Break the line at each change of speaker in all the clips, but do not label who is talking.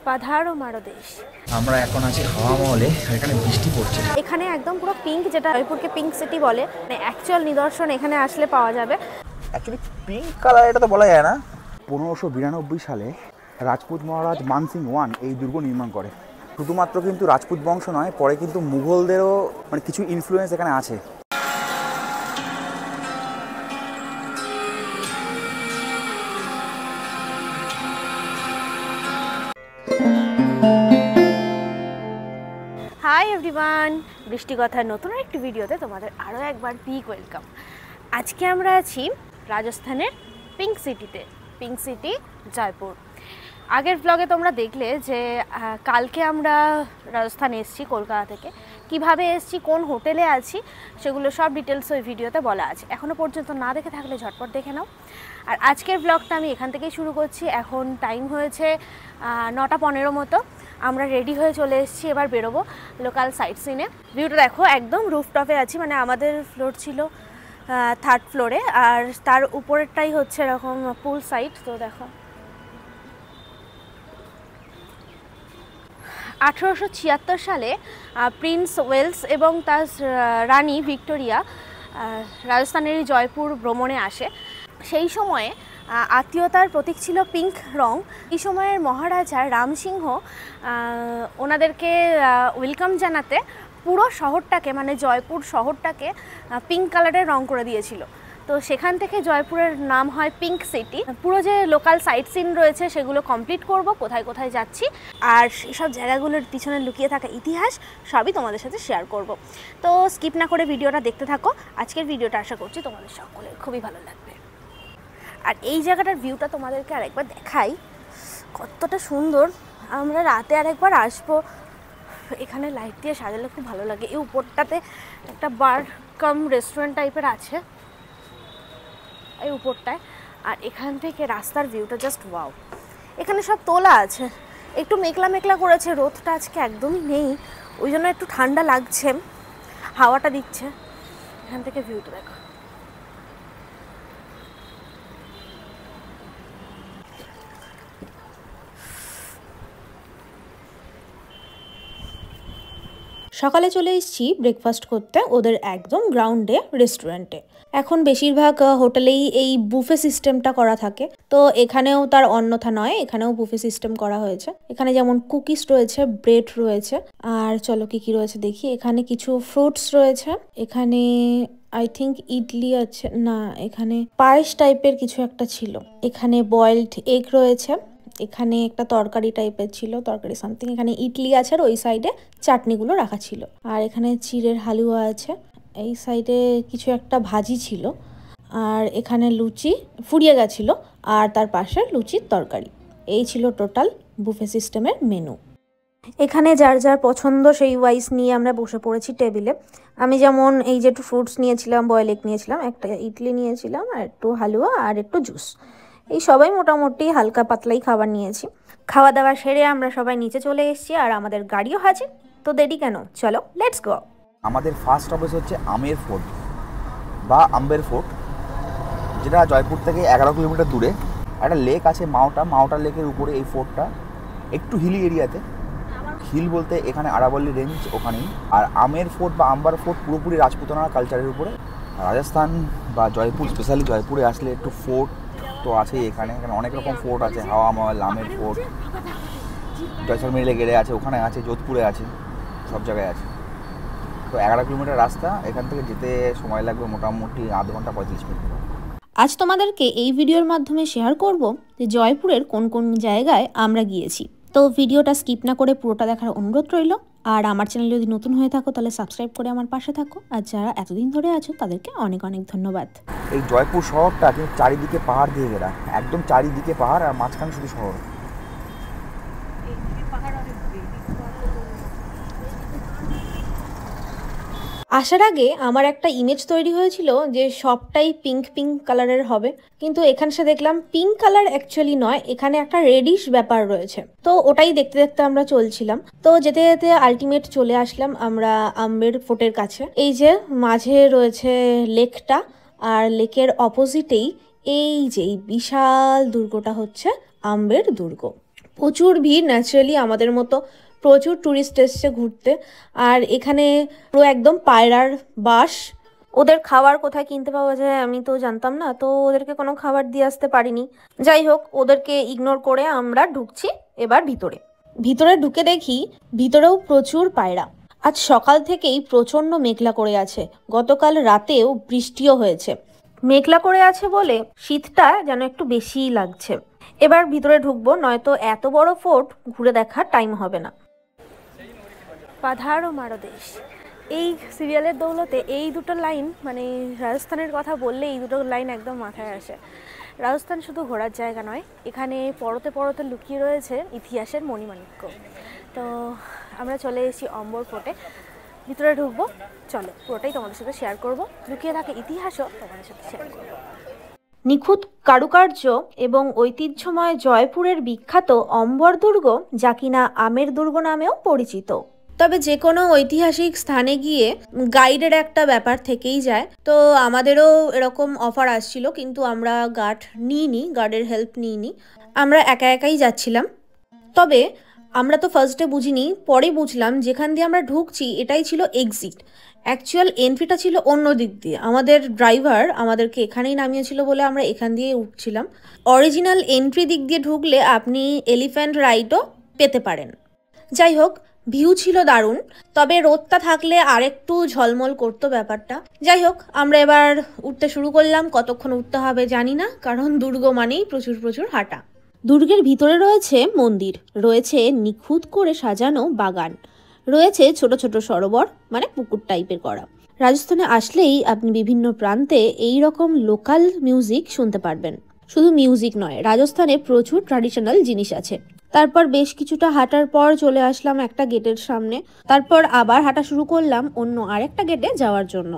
পাধারো মারো দেশ।
আমরা এখন আছি হাওয়া মহলে, এখানে বৃষ্টি পড়ছে।
এখানে একদম পুরো পিঙ্ক, যেটা জয়পুরকে পিঙ্ক সিটি বলে, মানে অ্যাকচুয়াল নিদর্শন এখানে আসলে পাওয়া যাবে।
অ্যাকচুয়ালি পিঙ্ক কালার এটা তো বলা যায় না। 1592 সালে রাজপুত মহারাজ মানসিং ওয়ান এই দুর্গ নির্মাণ করে। শুধুমাত্র কিন্তু রাজপুত বংশ নয়, পরে কিন্তু মুঘলদেরও মানে কিছু ইনফ্লুয়েন্স এখানে আছে।
হাই এভরিওয়ান, বৃষ্টি কথার নতুন একটি ভিডিওতে তোমাদের আরও একবার বিগ ওয়েলকাম। আজকে আমরা আছি রাজস্থানের পিঙ্ক সিটিতে, পিঙ্ক সিটি জয়পুর। আগের ব্লগে তোমরা দেখলে যে কালকে আমরা রাজস্থান এসেছি কলকাতা থেকে, কিভাবে এসেছি, কোন হোটেলে আছি, সেগুলো সব ডিটেলস ওই ভিডিওতে বলা আছে। এখনও পর্যন্ত না দেখে থাকলে ঝটপট দেখে নাও। আর আজকের ব্লগটা আমি এখান থেকেই শুরু করছি। এখন টাইম হয়েছে 9:15 মতো। আমরা রেডি হয়ে চলে এসেছি, এবার বেরোবো লোকাল সাইট সিনে। ভিউটা দেখো, একদম রুফটপে আছি, মানে আমাদের ফ্লোর ছিল 3rd ফ্লোরে, আর তার উপরেরটাই হচ্ছে এরকম পুল সাইট। তো দেখো 1876 সালে প্রিন্স ওয়েলস এবং তার রানী ভিক্টোরিয়া রাজস্থানের জয়পুর ভ্রমণে আসে। সেই সময়ে আত্মীয়তার প্রতীক ছিল পিঙ্ক রং। এই সময়ের মহারাজা রামসিংহ ওনাদেরকে ওয়েলকাম জানাতে পুরো শহরটাকে, মানে জয়পুর শহরটাকে পিঙ্ক কালারের রং করে দিয়েছিল। তো সেখান থেকে জয়পুরের নাম হয় পিঙ্ক সিটি। পুরো যে লোকাল সাইট সিন রয়েছে সেগুলো কমপ্লিট করব, কোথায় কোথায় যাচ্ছি, আর এইসব জায়গাগুলোর পিছনে লুকিয়ে থাকা ইতিহাস সবই তোমাদের সাথে শেয়ার করব। তো স্কিপ না করে ভিডিওটা দেখতে থাকো। আজকের ভিডিওটা আশা করছি তোমাদের সকলের খুবই ভালো লাগবে। আর এই জায়গাটার ভিউটা তোমাদেরকে আরেকবার দেখাই, কতটা সুন্দর। আমরা রাতে আরেকবার আসবো। এখানে লাইট দিয়ে সাজালে খুব ভালো লাগে। এই উপরটাতে একটা বার কাম রেস্টুরেন্ট টাইপের আছে এই উপরটায়। আর এখান থেকে রাস্তার ভিউটা জাস্ট ওয়াও। এখানে সব তোলা আছে, একটু মেঘলা মেঘলা করেছে, রোদটা আজকে একদমই নেই, ওই জন্য একটু ঠান্ডা লাগছে, হাওয়াটা দিচ্ছে। এখান থেকে ভিউটা দেখো।
সকালে চলে এসেছি ব্রেকফাস্ট করতে ওদের একদম গ্রাউন্ডে রেস্টুরেন্টে। এখন বেশিরভাগ হোটেলেই এই বুফে সিস্টেমটা করা থাকে, তো এখানেও তার অন্যথা নয়, এখানেও বুফে সিস্টেম করা হয়েছে। এখানে যেমন কুকিজ রয়েছে, ব্রেড রয়েছে, আর চলো কি কি রয়েছে দেখি। এখানে কিছু ফ্রুটস রয়েছে, এখানে আই থিঙ্ক ইডলি আছে, না এখানে পায়েস টাইপের কিছু একটা ছিল, এখানে বয়েলড এগ রয়েছে, এখানে একটা তরকারি টাইপের ছিল, তরকারি সামথিং, এখানে ইডলি আছে, আর ওই সাইডে চাটনিগুলো রাখা ছিল, আর এখানে চিড়ের হালুয়া আছে, এই সাইডে কিছু একটা ভাজি ছিল, আর এখানে লুচি ফুরিয়ে গেছিলো, আর তার পাশে লুচির তরকারি। এই ছিল টোটাল বুফে সিস্টেমের মেনু। এখানে যার যার পছন্দ সেই ওয়াইজ নিয়ে আমরা বসে পড়েছি টেবিলে। আমি যেমন এই যে একটু ফ্রুটস নিয়েছিলাম, বয়েল এগ নিয়েছিলাম, একটা ইডলি নিয়েছিলাম, আর একটু হালুয়া আর একটু জুস। এই সবাই মোটামুটি হালকা পাতলাই খাবার নিয়েছি। খাওয়া দাওয়া সেরে আমরা সবাই নিচে চলে এসেছি, আর আমাদের গাড়িও হাজির। তো দেরি কেন, চলো লেটস গো।
আমাদের ফার্স্ট অফিস হচ্ছে আমের ফোর্ট বা আম্বের ফোর্ট, যেটা জয়পুর থেকে 11 কিলোমিটার দূরে। একটা লেক আছে মাওটা লেকের উপরে এই ফোর্টটা, একটু হিলি এরিয়াতে। হিল বলতে এখানে আরাবল্লী রেঞ্জ ওখানেই। আর আমের ফোর্ট বা আম্বার ফোর্ট পুরোপুরি রাজপুতানা কালচারের উপরে। রাজস্থান বা জয়পুর, স্পেশালি জয়পুরে আসলে একটু ফোর্ট তো আছেই। এখানে অনেক রকম ফোর্ট আছে, হাওয়া মহল, আমের ফোর্ট, জয়সলমের গেড়ে আছে, ওখানে আছে, যোধপুরে আছে, সব জায়গায় আছে। তো 11 কিলোমিটার রাস্তা, এখান থেকে যেতে সময় লাগবে মোটামুটি আধ ঘন্টা 35 মিনিট।
আজ তোমাদেরকে এই ভিডিওর মাধ্যমে শেয়ার করব যে জয়পুরের কোন কোন জায়গায় আমরা গিয়েছি। তো ভিডিওটা স্কিপ না করে পুরোটা দেখার অনুরোধ রইল। আর আমার চ্যানেল যদি নতুন হয়ে থাকো তাহলে সাবস্ক্রাইব করে আমার পাশে থাকো, আর যারা এতদিন ধরে আছো তাদেরকে অনেক অনেক ধন্যবাদ।
এই জয়পুর শহরটা কিন্তু চারিদিকে পাহাড় দিয়ে ঘেরা, একদম চারিদিকে পাহাড়, আর মাঝখানে শুধু শহর।
আসার আগে আমার একটা ইমেজ তৈরি হয়েছিল যে সবটাই পিঙ্ক পিঙ্ক কালারের হবে, কিন্তু এখানে সে দেখলাম পিঙ্ক কালার অ্যাকচুয়ালি নয়, এখানে একটা রেডিশ ব্যাপার রয়েছে। তো ওটাই দেখতে দেখতে আমরা চলছিলাম। তো যেতে যেতে আলটিমেট চলে আসলাম আমরা আম্বের ফোর্টের কাছে। এই যে মাঝে রয়েছে লেকটা, আর লেকের অপোজিটেই এই যে বিশাল দুর্গটা হচ্ছে আম্বের দুর্গ। প্রচুর ভিড়, ন্যাচারালি আমাদের মতো প্রচুর ট্যুরিস্ট এসছে ঘুরতে। আর এখানে পুরো একদম পায়রার বাস। ওদের খাবার কোথায় কিনতে পাওয়া যায় আমি তো জানতাম না, তো ওদেরকে কোনো খাবার দিয়ে আসতে পারিনি। যাই হোক, ওদেরকে ইগনোর করে আমরা ঢুকছি এবার ভিতরে ঢুকে দেখি ভিতরেও প্রচুর পায়রা। আজ সকাল থেকেই প্রচণ্ড মেঘলা করে আছে, গতকাল রাতেও বৃষ্টিও হয়েছে। মেঘলা করে আছে বলে শীতটা যেন একটু বেশিই লাগছে। এবার ভিতরে ঢুকবো, নয়তো এত বড় ফোর্ট ঘুরে দেখার টাইম হবে না।
পাধারো মারো দেশ, এই সিরিয়ালের দৌলতে এই দুটো লাইন, মানে রাজস্থানের কথা বললে এই দুটো লাইন একদম মাথায় আসে। রাজস্থান শুধু ঘোরার জায়গা নয়, এখানে পরতে পরতে লুকিয়ে রয়েছে ইতিহাসের মণিমাণিক্য। তো আমরা চলে এসেছি অম্বর ফোর্টে, ভিতরে ঢুকবো। চলো পুরোটাই তোমাদের সাথে শেয়ার করব, লুকিয়ে থাকা ইতিহাসও তোমাদের সাথে শেয়ার করব।
নিখুঁত কারুকার্য এবং ঐতিহ্যময় জয়পুরের বিখ্যাত অম্বর দুর্গ, যা কিনা আমের দুর্গ নামেও পরিচিত। তবে যে কোনো ঐতিহাসিক স্থানে গিয়ে গাইডের একটা ব্যাপার থেকেই যায়। তো আমাদেরও এরকম অফার আসছিল, কিন্তু আমরা গার্ডের হেল্প নিইনি, আমরা একা একাই যাচ্ছিলাম। তবে আমরা তো ফার্স্টে বুঝিনি, পরে বুঝলাম যেখান দিয়ে আমরা ঢুকছি এটাই ছিল এক্সিট। অ্যাকচুয়াল এন্ট্রিটা ছিল অন্য দিক দিয়ে। আমাদের ড্রাইভার আমাদেরকে এখানেই নামিয়েছিল বলে আমরা এখান দিয়ে উঠছিলাম। অরিজিনাল এন্ট্রি দিক দিয়ে ঢুকলে আপনি এলিফ্যান্ট রাইডও পেতে পারেন। যাই হোক, ভিউ ছিল দারুণ, তবে রোদটা থাকলে আরেকটু ঝলমল করতো ব্যাপারটা। যাই হোক, আমরা এবার উঠতে শুরু করলাম। কতক্ষণ উঠতে হবে জানি না, কারণ দুর্গ মানেই প্রচুর হাঁটা। দুর্গের ভিতরে রয়েছে মন্দির, রয়েছে নিখুঁত করে সাজানো বাগান, রয়েছে ছোট ছোট সরোবর, মানে পুকুর টাইপের করা। রাজস্থানে আসলেই আপনি বিভিন্ন প্রান্তে এই রকম লোকাল মিউজিক শুনতে পারবেন। শুধু মিউজিক নয়, রাজস্থানে প্রচুর ট্র্যাডিশনাল জিনিস আছে। তারপর বেশ কিছুটা হাঁটার পর চলে আসলাম একটা গেটের সামনে। তারপর আবার হাঁটা শুরু করলাম অন্য আরেকটা গেটে যাওয়ার জন্য।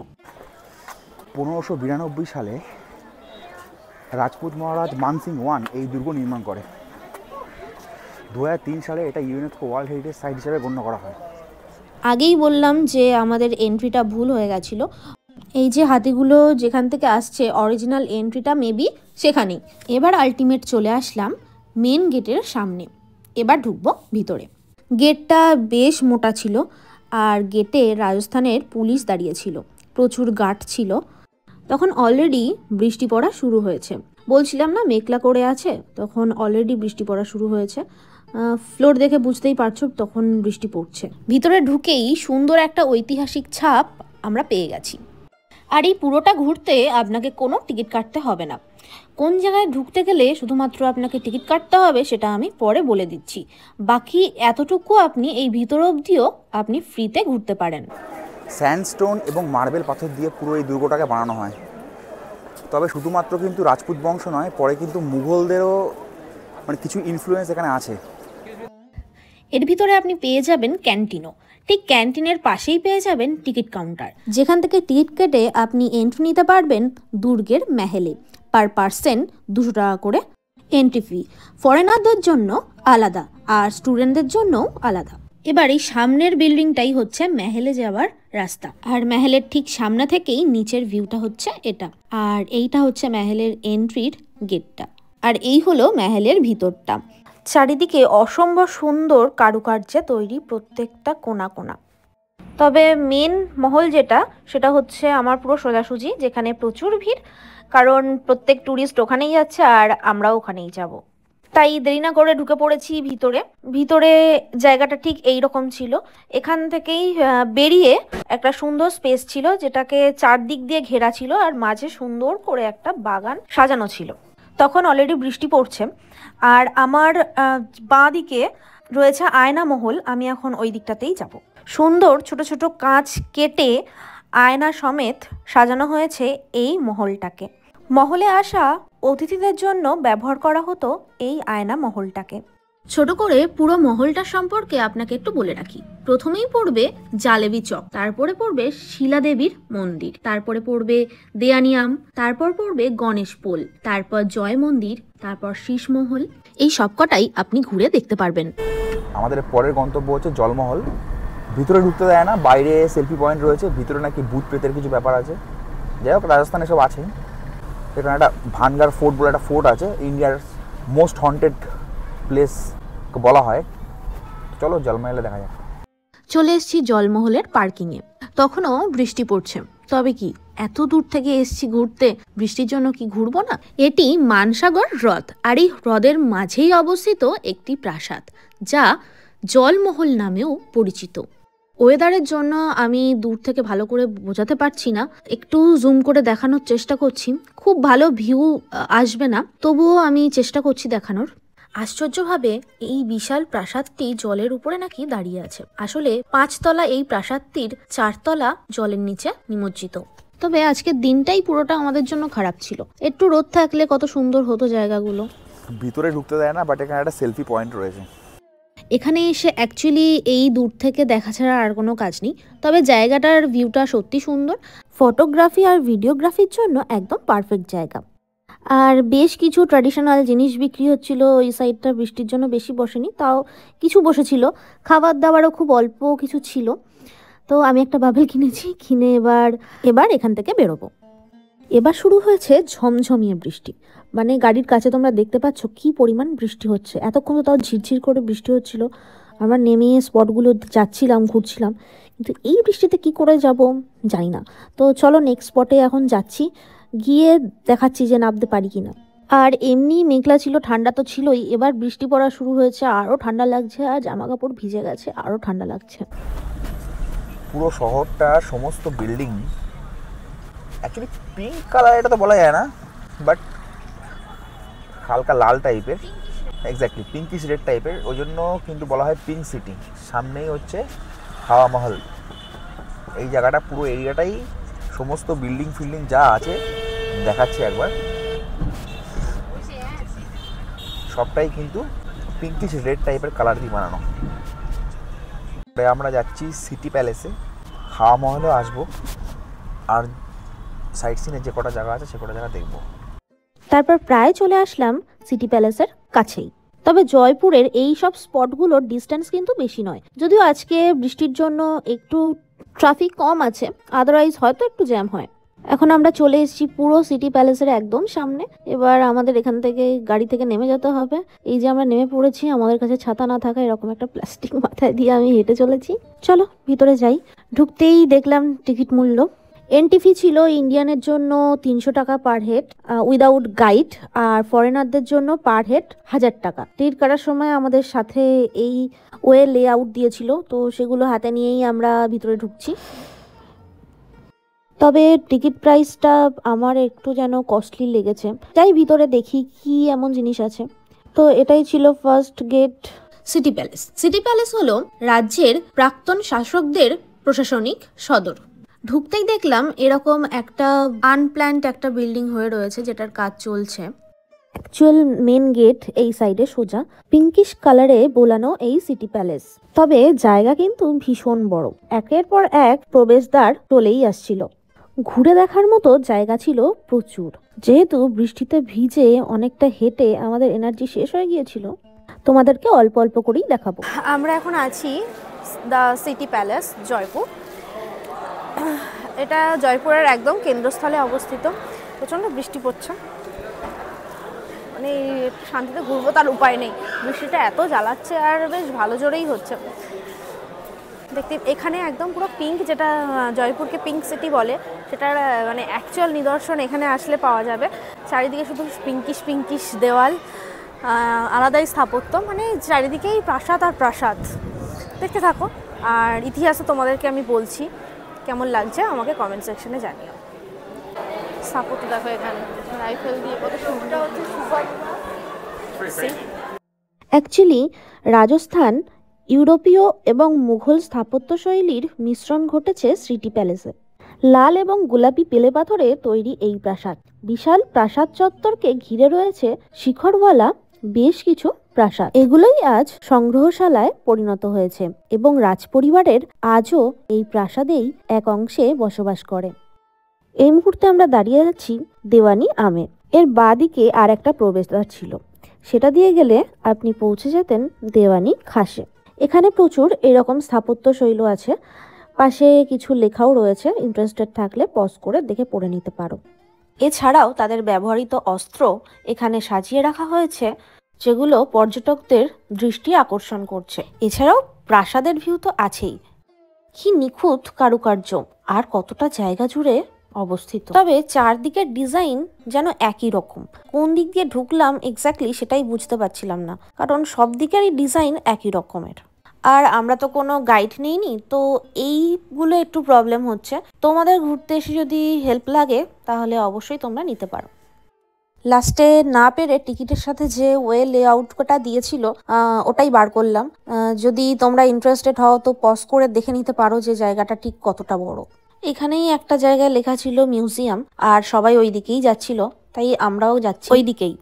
1592 সালে রাজপুত মহারাজ মানসিং ওয়ান এই দুর্গ নির্মাণ করে। 2003 সালে এটা ইউনেস্কো ওয়ার্ল্ড হেরিটেজ সাইট হিসেবে গণ্য করা হয়।
আগেই বললাম যে আমাদের এন্ট্রিটা ভুল হয়ে গেছিলো। এই যে হাতিগুলো যেখান থেকে আসছে, অরিজিনাল এন্ট্রিটা মেবি সেখানেই। এবার আলটিমেট চলে আসলাম মেন গেটের সামনে। এবার ঢুকবো ভিতরে। গেটটা বেশ মোটা ছিল, আর গেটে রাজস্থানের পুলিশ দাঁড়িয়ে ছিল, প্রচুর গার্ড ছিল। তখন অলরেডি বৃষ্টি পড়া শুরু হয়েছে। বলছিলাম না মেঘলা করে আছে, তখন অলরেডি বৃষ্টি পড়া শুরু হয়েছে। ফ্লোর দেখে বুঝতেই পারছো তখন বৃষ্টি পড়ছে। ভিতরে ঢুকেই সুন্দর একটা ঐতিহাসিক ছাপ আমরা পেয়ে গেছি। আর এই পুরোটা ঘুরতে আপনাকে কোনো টিকিট কাটতে হবে না। কোন জায়গায় ঢুকতে গেলে শুধুমাত্র আপনাকে টিকিট কাটতে হবে সেটা আমি পরে বলে দিচ্ছি। বাকি এতটুকু আপনি এই ভিতর অবধিও আপনি ফ্রিতে ঘুরতে পারেন।
স্যান্ডস্টোন এবং মার্বেল পাথর দিয়ে পুরো এই দুর্গটাকে বানানো হয়। তবে শুধুমাত্র কিন্তু রাজপুত বংশ নয়, পরে কিন্তু মুঘলদেরও মানে কিছু ইনফ্লুয়েন্স এখানে আছে।
এর ভিতরে আপনি পেয়ে যাবেন ক্যান্টিনও। ঠিক ক্যান্টিনের পাশেই পেয়ে যাবেন টিকিট কাউন্টার, যেখান থেকে টিকিট কেটে আপনি এন্ট্রি নিতে পারবেন দুর্গের মহলে। পার পার্সন 200 টাকা করে এন্ট্রি ফি। ফরেনারদের জন্য আলাদা, আর স্টুডেন্টদের জন্যও আলাদা। এবার এই সামনের বিল্ডিংটাই হচ্ছে মহলে যাওয়ার রাস্তা, আর মহলের ঠিক সামনে থেকেই নিচের ভিউটা হচ্ছে এটা। আর এইটা হচ্ছে মহলের এন্ট্রির গেটটা, আর এই হলো মহলের ভিতরটা। চারিদিকে অসম্ভব সুন্দর কারুকার্যে তৈরি প্রত্যেকটা কোণা কোণা। তবে মেন মহল যেটা, সেটা হচ্ছে আমার পুরো সোজাসুজি, যেখানে প্রচুর ভিড়, কারণ প্রত্যেক ট্যুরিস্ট ওখানেই যাচ্ছে আর আমরাও ওখানেই যাব। তাই দেরি না করে ঢুকে পড়েছি ভিতরে। জায়গাটা ঠিক এই রকম ছিল। এখান থেকেই বেরিয়ে একটা সুন্দর স্পেস ছিল, যেটাকে চারদিক দিয়ে ঘেরা ছিল, আর মাঝে সুন্দর করে একটা বাগান সাজানো ছিল। তখন অলরেডি বৃষ্টি পড়ছে, আর আমার বাঁ দিকে রয়েছে আয়না মহল। আমি এখন ওই দিকটাতেই যাব। সুন্দর ছোট ছোট কাঁচ কেটে আয়না সমেত সাজানো হয়েছে এই মহলটাকে। মহলে আসা অতিথিদের জন্য ব্যবহার করা হতো এই আয়না মহলটাকে। ছোট করে পুরো মহলটা সম্পর্কে আপনাকে একটু বলে রাখি। প্রথমেই পড়বে জালেবি চক, তারপরে পড়বে শিলাদেবীর মন্দির, তারপরে পড়বে দেয়ানিয়াম, তারপর পড়বে গণেশ পোল, তারপর জয় মন্দির, তারপর শীষমহল। এই সবকটাই আপনি ঘুরে দেখতে পারবেন।
আমাদের পরের গন্তব্য হচ্ছে জলমহল। ভিতরে ঢুকতে দেয় না, বাইরে সেলফি পয়েন্ট রয়েছে। ভিতরে নাকি ভূত প্রেতের কিছু ব্যাপার আছে। যাই হোক, রাজস্থানে সব আছে। এখানে একটা ভানগার ফোর্ট বলে একটা ফোর্ট আছে, ইন্ডিয়ার মোস্ট হন্টেড প্লেস বলা হয়। চলো জলমহলে দেখা যাক।
চলে এসেছি জলমহলের পার্কিংয়ে। তখনও বৃষ্টি পড়ছে। তবে কি এত দূর থেকে এসছি ঘুরতে, বৃষ্টির জন্য কি ঘুরবো না? এটি মানসাগর হ্রদ, আর এই হ্রদের মাঝেই অবস্থিত একটি প্রাসাদ, যা জলমহল নামেও পরিচিত। ওয়েদারের জন্য আমি দূর থেকে ভালো করে বোঝাতে পারছি না, একটু জুম করে দেখানোর চেষ্টা করছি। খুব ভালো ভিউ আসবে না, তবুও আমি চেষ্টা করছি দেখানোর। আশ্চর্যভাবে এই বিশাল প্রাসাদটি জলের উপরে নাকি দাঁড়িয়ে আছে। আসলে 5 তলা এই প্রাসাদটির 4 তলা জলের নিচে নিমজ্জিত। তবে আজকের দিনটাই পুরোটা আমাদের জন্য খারাপ ছিল। একটু রোদ থাকলে কত সুন্দর হতো জায়গাগুলো।
ভিতরে ঢুকতে দেয় না, বাট এখানে একটা সেলফি পয়েন্ট রয়েছে।
এখানে এসে অ্যাকচুয়ালি এই দূর থেকে দেখা ছাড়া আর কোনো কাজ নেই। তবে জায়গাটার ভিউটা সত্যি সুন্দর, ফটোগ্রাফি আর ভিডিওগ্রাফির জন্য একদম পারফেক্ট জায়গা। আর বেশ কিছু ট্র্যাডিশনাল জিনিস বিক্রি হচ্ছিল। এই সাইডটা বৃষ্টির জন্য বেশি বসেনি, তাও কিছু বসেছিল। খাবার দাবারও খুব অল্প কিছু ছিল। তো আমি একটা বাবেল কিনেছি, কিনে এবার এখান থেকে বেরোবো। এবার শুরু হয়েছে ঝমঝমিয়ে বৃষ্টি। মানে গাড়ির কাছে তোমরা দেখতে পাচ্ছ কি পরিমাণ বৃষ্টি হচ্ছে। এতক্ষণ তো তাও ঝিরঝির করে বৃষ্টি হচ্ছিল। আমরা নেমে স্পটগুলো যাচ্ছিলাম, ঘুরছিলাম, কিন্তু এই বৃষ্টিতে কি করে যাব জানি না। তো চলো নেক্সট স্পটে এখন যাচ্ছি, গিয়ে দেখাচ্ছি যে নামতে পারি কিনা। আর এমনি মেঘলা ছিল, ঠান্ডা তো ছিলই, এবার বৃষ্টি পড়া শুরু হয়েছে, আরও ঠান্ডা লাগছে। আর জামা কাপড় ভিজে গেছে, আরও ঠান্ডা লাগছে।
পুরো শহরটা সমস্ত বিল্ডিং অ্যাকচুয়ালি পিঙ্ক কালার, এটা তো বলা যায় না, বাট হালকা লাল টাইপের, এক্স্যাক্টলি পিঙ্কিশ রেড টাইপের, ওই জন্য কিন্তু বলা হয় পিঙ্ক সিটি। সামনেই হচ্ছে হাওয়া মহল। এই জায়গাটা পুরো এরিয়াটাই সমস্ত বিল্ডিং ফিল্ডিং যা আছে দেখাচ্ছে একবার, সবটাই কিন্তু পিঙ্কিশ রেড টাইপের কালার দিয়ে বানানো। আমরা যাচ্ছি সিটি প্যালেসে, হাওয়া মহলেও আসবো, আর সাইট সিনের যে কটা জায়গা আছে সে কটা জায়গা দেখবো।
তারপর প্রায় চলে আসলাম সিটি প্যালেসের কাছেই। তবে জয়পুরের এই সব স্পটগুলোর ডিস্টেন্স কিন্তু বেশি নয়, যদিও আজকে বৃষ্টির জন্য একটু ট্রাফিক কম আছে, আদারওয়াইজ হয়তো একটু জ্যাম হয়। এখন আমরা চলে এসেছি পুরো সিটি প্যালেসের একদম সামনে। এবার আমাদের এখান থেকে গাড়ি থেকে নেমে যেতে হবে। এই যে আমরা নেমে পড়েছি, আমাদের কাছে ছাতা না থাকা এরকম একটা প্লাস্টিক মাথায় দিয়ে আমি হেঁটে চলেছি। চলো ভিতরে যাই। ঢুকতেই দেখলাম টিকিট মূল্য। এন্ট্রি ফি ছিল ইন্ডিয়ানের জন্য 300 টাকা পার হেড উইদাউট গাইড, আর ফরেনারদের জন্য পার হেড 1000 টাকা। টিকিট কাটার সময় আমাদের সাথে এই ওয়ে লে আউট দিয়েছিল, তো সেগুলো হাতে নিয়েই আমরা ভিতরে ঢুকছি। তবে টিকিট প্রাইসটা আমার একটু যেন কস্টলি লেগেছে। যাই ভিতরে দেখি কি এমন জিনিস আছে। তো এটাই ছিল first gate City Palace. City Palace হলো রাজ্যের প্রাক্তন শাসকদের প্রশাসনিক সদর। ঢুকতেই দেখলাম এরকম একটা আনপ্ল্যান্ড একটা বিল্ডিং হয়ে রয়েছে, যেটার কাজ চলছে। অ্যাকচুয়াল মেন গেট এই সাইডে সোজা, পিঙ্কিশ কালারে বোলানো এই সিটি প্যালেস। তবে জায়গা কিন্তু ভীষণ বড়, একের পর এক প্রবেশদ্বার চলেই আসছিল। ঘুরে দেখার মতো জায়গা ছিল প্রচুর। যেহেতু বৃষ্টিতে ভিজে অনেকটা হেঁটে আমাদের এনার্জি শেষ হয়ে গিয়েছিল, তোমাদেরকে অল্প অল্প করেই দেখাবো।
আমরা এখন আছি দ্য সিটি প্যালেস জয়পুর। এটা জয়পুরের একদম কেন্দ্রস্থলে অবস্থিত। প্রচণ্ড বৃষ্টি পড়ছে, মানে শান্তিতে ঘুরবো তার উপায় নেই, বৃষ্টিটা এত জ্বালাচ্ছে, আর বেশ ভালো জোরেই হচ্ছে। দেখতে এখানে একদম পুরো পিঙ্ক, যেটা জয়পুরকে পিঙ্ক সিটি বলে, সেটার মানে অ্যাকচুয়াল নিদর্শন এখানে আসলে পাওয়া যাবে। চারিদিকে শুধু পিঙ্কিশ দেওয়াল, আলাদাই স্থাপত্য, মানে চারিদিকেই প্রাসাদ আর প্রাসাদ। দেখতে থাকো, আর ইতিহাসও তোমাদেরকে আমি বলছি। কেমন লাগছে আমাকে কমেন্ট সেকশনে জানিও। স্থাপত্য দেখো এখানে, রাইফেল দিয়ে কত সুন্দর হচ্ছে।
অ্যাকচুয়ালি রাজস্থান, ইউরোপীয় এবং মুঘল স্থাপত্য শৈলীর মিশ্রণ ঘটেছে সিটি প্যালেসে। লাল এবং গোলাপি পেলে পাথরে তৈরি এই প্রাসাদ। বিশাল প্রাসাদ চত্বরকে ঘিরে রয়েছে শিখরওয়ালা বেশ কিছু প্রাসাদ। এগুলোই আজ সংগ্রহশালায় পরিণত হয়েছে এবং রাজপরিবারের আজও এই প্রাসাদেই এক অংশে বসবাস করে। এই মুহূর্তে আমরা দাঁড়িয়ে আছি দেওয়ানি আমের। এর বাঁদিকে আর একটা প্রবেশদ্বার ছিল, সেটা দিয়ে গেলে আপনি পৌঁছে যেতেন দেওয়ানি খাসে। এখানে প্রচুর এরকম স্থাপত্য শৈলী আছে, পাশে কিছু লেখাও রয়েছে, ইন্টারেস্টেড থাকলে পজ করে দেখে পড়ে নিতে পারো। এছাড়াও তাদের ব্যবহৃত অস্ত্র এখানে সাজিয়ে রাখা হয়েছে যেগুলো পর্যটকদের দৃষ্টি আকর্ষণ করছে। এছাড়াও প্রাসাদের ভিউ তো আছেই। কি নিখুঁত কারুকার্য আর কতটা জায়গা জুড়ে অবস্থিত। তবে চারদিকের ডিজাইন যেন একই রকম। কোন দিক দিয়ে ঢুকলাম এক্স্যাক্টলি সেটাই বুঝতে পারছিলাম না, কারণ সব দিকেরই ডিজাইন একই রকমের। আর আমরা তো কোনো গাইড নেইনি, তো এইগুলো একটু প্রবলেম হচ্ছে। তোমাদের ঘুরতে এসে যদি হেল্প লাগে তাহলে অবশ্যই তোমরা নিতে পারো। লাস্টে না পেরে টিকিটের সাথে যে ওয়ে লেআউটটা দিয়েছিল ওটাই বার করলাম। যদি তোমরা ইন্টারেস্টেড হও তো পজ করে দেখে নিতে পারো যে জায়গাটা ঠিক কতটা বড়। এখানেই একটা জায়গায় লেখা ছিল মিউজিয়াম, আর সবাই ওই দিকেই যাচ্ছিল, তাই আমরাও যাচ্ছি ওই দিকেই।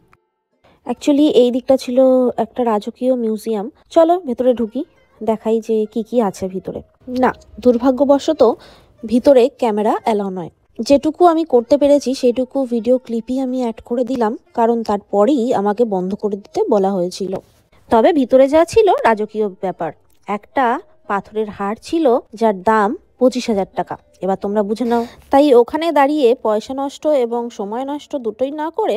অ্যাকচুয়ালি এই দিকটা ছিল একটা রাজকীয় মিউজিয়াম। চলো ভেতরে ঢুকি, দেখাই যে কি কি আছে ভিতরে। না, দুর্ভাগ্যবশত ভিতরে ক্যামেরা অ্যালাউ নয়। যেটুকু আমি করতে পেরেছি সেইটুকু ভিডিও ক্লিপই আমি অ্যাড করে দিলাম, কারণ তারপরেই আমাকে বন্ধ করে দিতে বলা হয়েছিল। তবে ভিতরে যা ছিল রাজকীয় ব্যাপার। একটা পাথরের হার ছিল যার দাম 25,000 টাকা। এবার তোমরা বুঝে নাও। তাই ওখানে দাঁড়িয়ে পয়সা নষ্ট এবং সময় নষ্ট দুটোই না করে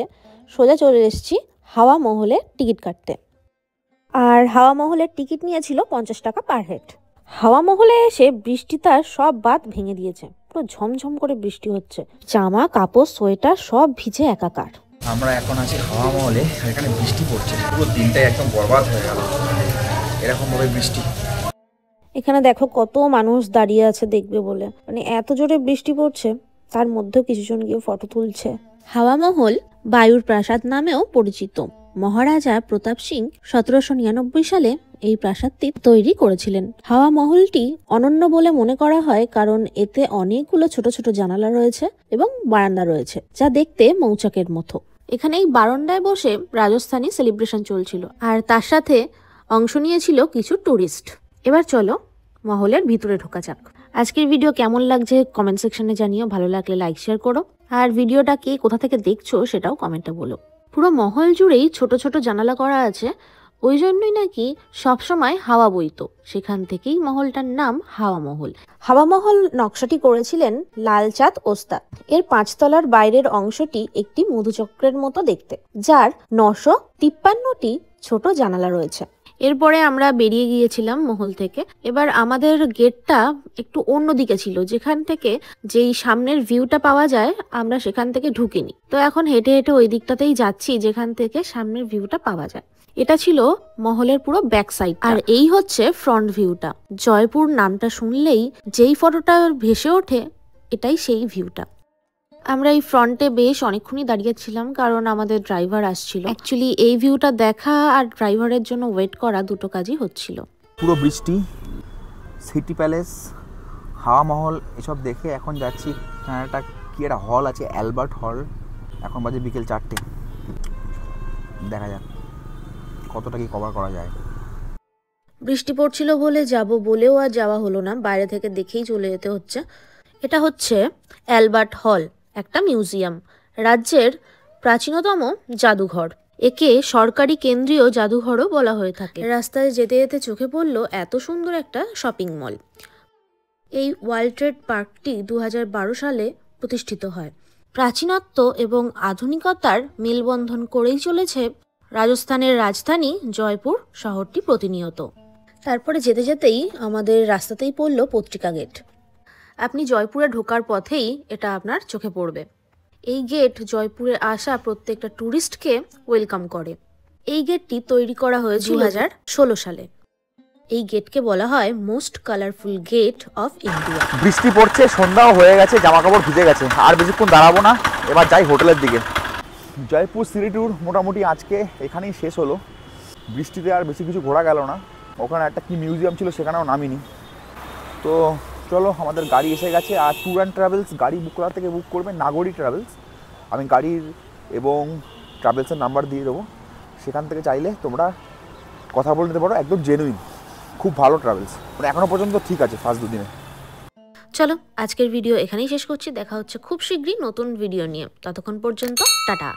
সোজা চলে এসেছি হাওয়া মহলে টিকিট কাটতে। আর হাওয়া মহলের টিকিট নিয়েছিল 50 টাকা পার হেড। হাওয়া মহলে এসে বৃষ্টি তার সব বাঁধ ভেঙে দিয়েছে। পুরো ঝমঝম করে বৃষ্টি হচ্ছে, জামা কাপড় সোয়েটার সব ভিজে একাকার।
আমরা এখন আছি হাওয়া মহলে, এখানে বৃষ্টি পড়ছে, পুরো দিনটাই একদম বরবাদ হয়ে গেল এরকম ভাবে বৃষ্টি।
এখানে দেখো কত মানুষ দাঁড়িয়ে আছে দেখবে বলে, মানে এত জোরে বৃষ্টি পড়ছে, তার মধ্যেও কিছুজন গিয়ে ফটো তুলছে। হাওয়া মহল বায়ুর প্রাসাদ নামেও পরিচিত। মহারাজা প্রতাপ সিং 1799 সালে এই প্রাসাদটি তৈরি করেছিলেন। হাওয়া মহলটি অনন্য বলে মনে করা হয় কারণ এতে অনেকগুলো ছোট ছোট জানালা রয়েছে এবং বারান্দা রয়েছে, যা দেখতে মৌচাকের মতো। এখানে এই বারান্দায় বসে রাজস্থানী সেলিব্রেশন চলছিল, আর তার সাথে অংশ নিয়েছিল কিছু টুরিস্ট। এবার চলো মহলের ভিতরে ঢোকা যাক। আজকের ভিডিও কেমন লাগছে কমেন্ট সেকশনে জানিও। ভালো লাগলে লাইক শেয়ার করো, আর ভিডিওটা কে কোথা থেকে দেখছো সেটাও কমেন্টে বলো। পুরো মহল জুড়েই ছোট ছোট জানালা করা আছে, ওই জন্যই নাকি সবসময় হাওয়া বইতো। সেখান থেকেই মহলটার নাম হাওয়া মহল। হাওয়া মহল নকশাটি করেছিলেন লালচাঁদ ওস্তাদ। এর 5 তলার বাইরের অংশটি একটি মধুচক্রের মতো দেখতে, যার 953টি ছোট জানালা রয়েছে। এরপরে আমরা বেরিয়ে গিয়েছিলাম মহল থেকে। এবার আমাদের গেটটা একটু অন্য দিকে ছিল, যেখান থেকে যেই সামনের ভিউটা পাওয়া যায় আমরা সেখান থেকে ঢুকিনি। তো এখন হেঁটে হেঁটে ওই দিকটাতেই যাচ্ছি যেখান থেকে সামনের ভিউটা পাওয়া যায়। এটা ছিল মহলের পুরো ব্যাক সাইড, আর এই হচ্ছে ফ্রন্ট ভিউটা। জয়পুর নামটা শুনলেই যেই ফটোটা ভেসে ওঠে এটাই সেই ভিউটা। আমরা এই ফ্রন্টে বেশ অনেকক্ষণই দাঁড়িয়েছিলাম কারণ আমাদের ড্রাইভার আসছিল। অ্যাকচুয়ালি এই ভিউটা দেখা আর ড্রাইভারের জন্য ওয়েট করা দুটো কাজই হচ্ছিল।
পুরো বৃষ্টি, সিটি প্যালেস, হাওয়া মহল এসব দেখে এখন যাচ্ছি একটা কি একটা হল আছে, অ্যালবার্ট হল। এখন বাজে বিকেল 4টে। দেখা যাক কতটা কি কভার করা যায়।
বৃষ্টি পড়ছিল বলে যাব বলেও আর যাওয়া হলো না, বাইরে থেকে দেখেই চলে যেতে হচ্ছে। এটা হচ্ছে অ্যালবার্ট হল, একটা মিউজিয়াম, রাজ্যের প্রাচীনতম জাদুঘর। একে সরকারি কেন্দ্রীয় জাদুঘরও বলা হয়ে থাকে। রাস্তায় যেতে যেতে চোখে পড়ল এত সুন্দর একটা শপিং মল। এই ওয়ার্ল্ড ট্রেড পার্কটি 2012 সালে প্রতিষ্ঠিত হয়। প্রাচীনত্ব এবং আধুনিকতার মেলবন্ধন করেই চলেছে রাজস্থানের রাজধানী জয়পুর শহরটি প্রতিনিয়ত। তারপরে যেতে যেতেই আমাদের রাস্তাতেই পড়ল পত্রিকা গেট। আপনি জয়পুরে ঢোকার পথেই এটা আপনার চোখে পড়বে। এই গেট জয়পুরে আসা প্রত্যেকটা ট্যুরিস্টকে ওয়েলকাম করে। এই গেটটি তৈরি করা হয়েছিল 2016 সালে। এই গেটকে বলা হয় most colourful gate of India.
বৃষ্টি পড়ছে, সন্ধ্যাও হয়ে গেছে, জামা কাপড় ভিজে গেছে, আর বেশিক্ষণ দাঁড়াবো না, এবার যাই হোটেলের দিকে। জয়পুর সিটি ট্যুর মোটামুটি আজকে এখানেই শেষ হলো। বৃষ্টিতে আর বেশি কিছু ঘোরা গেল না। ওখানে একটা কি মিউজিয়াম ছিল সেখানেও নামিনি। তো চলো, আমাদের গাড়ি এসে গেছে। আর ট্যুর অ্যান্ড ট্রাভেলস গাড়ি বুক করা থেকে বুক করবে নাগরী ট্রাভেলস। আমি গাড়ির এবং ট্রাভেলসের নাম্বার দিয়ে দেবো, সেখান থেকে চাইলে তোমরা কথা বলে নিতে পারো। একদম জেনুইন, খুব ভালো ট্রাভেলস, মানে এখনও পর্যন্ত ঠিক আছে ফার্স্ট 2 দিনে।
চলো আজকের ভিডিও এখানেই শেষ করছি। দেখা হচ্ছে খুব শীঘ্রই নতুন ভিডিও নিয়ে। ততক্ষণ পর্যন্ত টাটা।